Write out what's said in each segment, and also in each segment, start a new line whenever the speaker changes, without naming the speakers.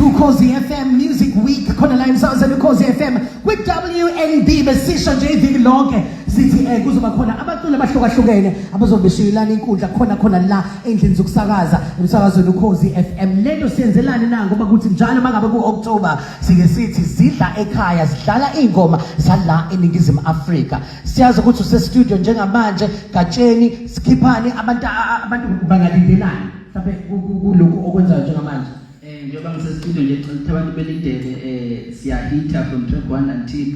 Ukhozi FM Music Week khona la emsakazweni Ukhozi FM with WNB besisho nje iviki lonke sithi kuzoba khona abaculi abahlukahlukene abazobe beshilana inkundla khona la endlini zokusakaza emsakazweni Ukhozi FM. Lento siyenzelani na ngoba kuthi njalo mangabe ku-October sike sithi zidla ekhaya sidlala ingoma zala eNingizimu Afrika. Siyazi ukuthi use studio njengamanje Gatsheni sikhiphani abantu bangalindelani mhlawumbe kuloko okwenzayo njengamanje.
Njengoba ngisestudio nje ngicela abantu belindele siyahita from track 1 until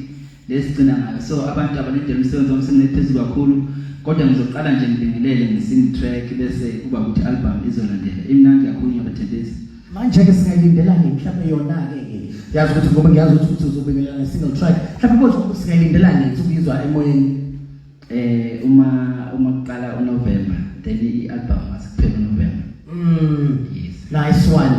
lesigcina ngayo. So abantu abalindele umsebenzi womsebenzi phezulu kakhulu kodwa ngizoqala nje ngibingelele ngesing track bese kuba ukuthi album izolandela. Imnandi kakhulu ngiyabathembisa.
Manje ke singayilindelani mhlawumbe yona ke yazi ukuthi ngoba ngiyazi ukuthi uzobingelela ngesingle track mhlawumbe ukuthi singayilindelani ukuyizwa emoyeni
uma kuqala uNovember then i-album asikuphela uNovember.
Nice one.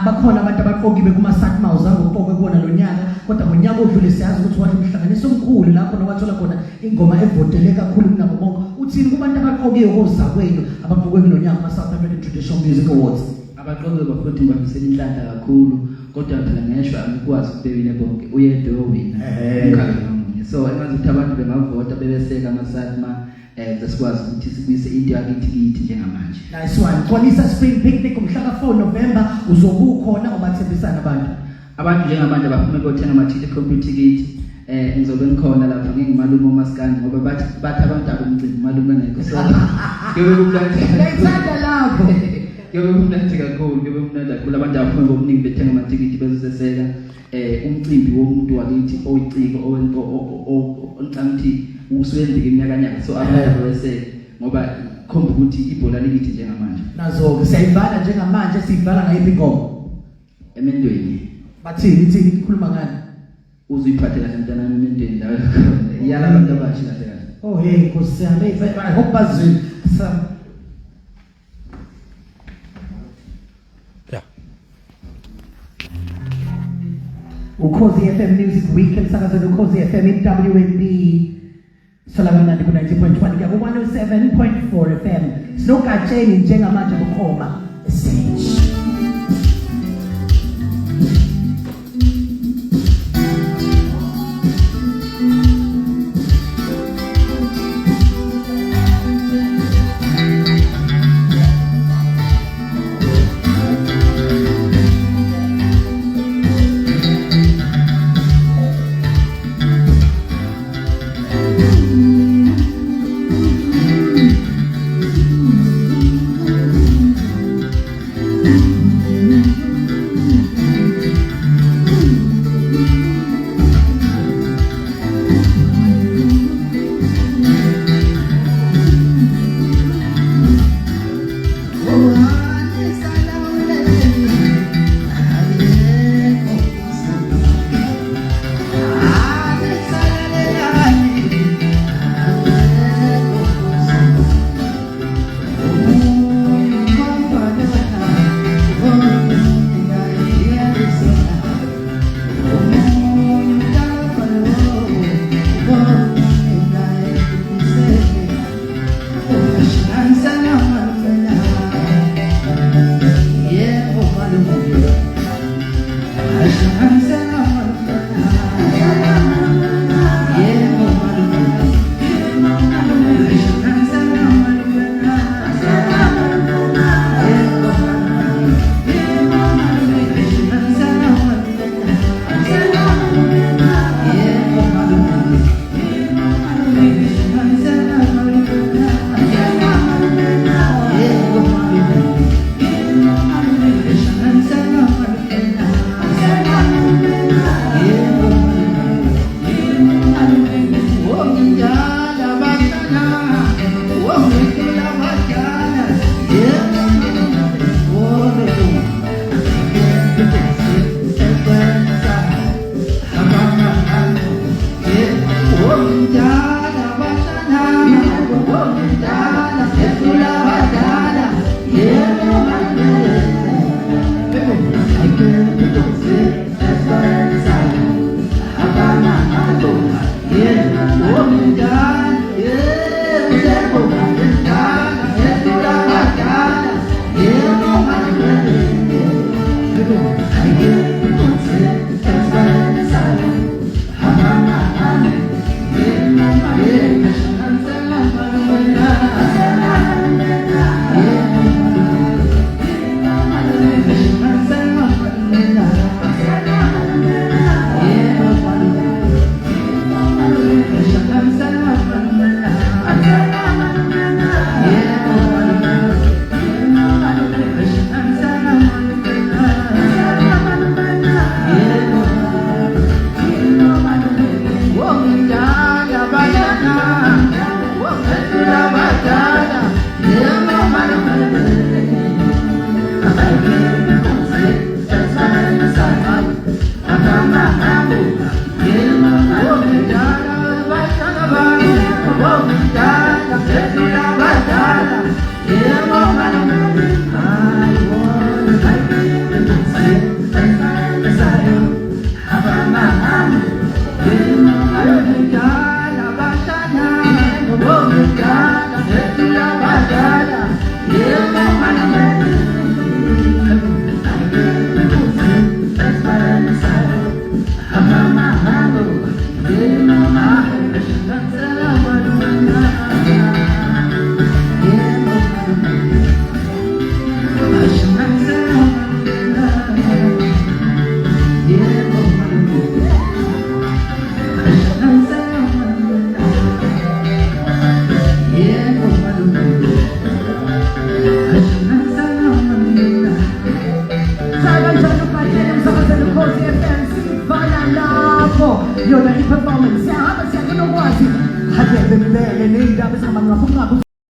Bakhona abantu abaqokiwe kuma Sakma uzange uqoke kubona lo nyaka kodwa ngonyaka odlule siyazi ukuthi wathi umhlanganiso omkhulu lapho nowathola khona ingoma evotele kakhulu kunabo bonke. Uthini kubantu abaqokiwe kozakwenu abaqokiwe kulo nyaka kuma South African Traditional Music Awards?
Abaqokiwe bafuthi bamisela inhlanhla kakhulu kodwa phela ngeshwa angikwazi ukubewina bonke uyedwa owina umkhaya ngamunye. So engazi ukuthi abantu bengavota bebeseka ama Sakma sesikwazi ukuthi sibuyise into yakithi njengamanje.
Nice one. Xolisa Spring Picnic umhla ka4 November uzobukhona obathembisana abantu
njengamanje abafuna ukuthenga ama-ticket computer ticket ngizobe ngikhona lapha ngingimalume uMaskandi ngoba bathi abantu abomcimbi malume ngekho. So kuyobe kumnandi
ngiyithanda lapho
kuyobe kumnandi kakhulu abantu abafuna ngobuningi bethenga ama-ticket bezoseseka umcimbi womuntu wakithi oyiciko onhlangothi usuyenzeke iminyakanyaka. So abantu bese ngoba khomba ukuthi ibhola likithi njengamanje
nazo siyayivala njengamanje siyivala ngayiphi ingoma
emendweni
Bathini ikhuluma ngani?
Uzuyiphathe kahle mntanami imindeni ndawo yakhona. Iyala abantu abasha kahle kahle.
Oh hey, Nkosi yami. I hope bazwile. Ukhozi FM Music Week emsakazweni Ukhozi FM in WNB Solomon ku 90.1 kuya ku 107.4 FM. Sinogatsheni njengamanje bukhoma stage. Yona i-performance siyahamba siyakhona ukwazi hade bembele ney'ndaba ezingamanqaphu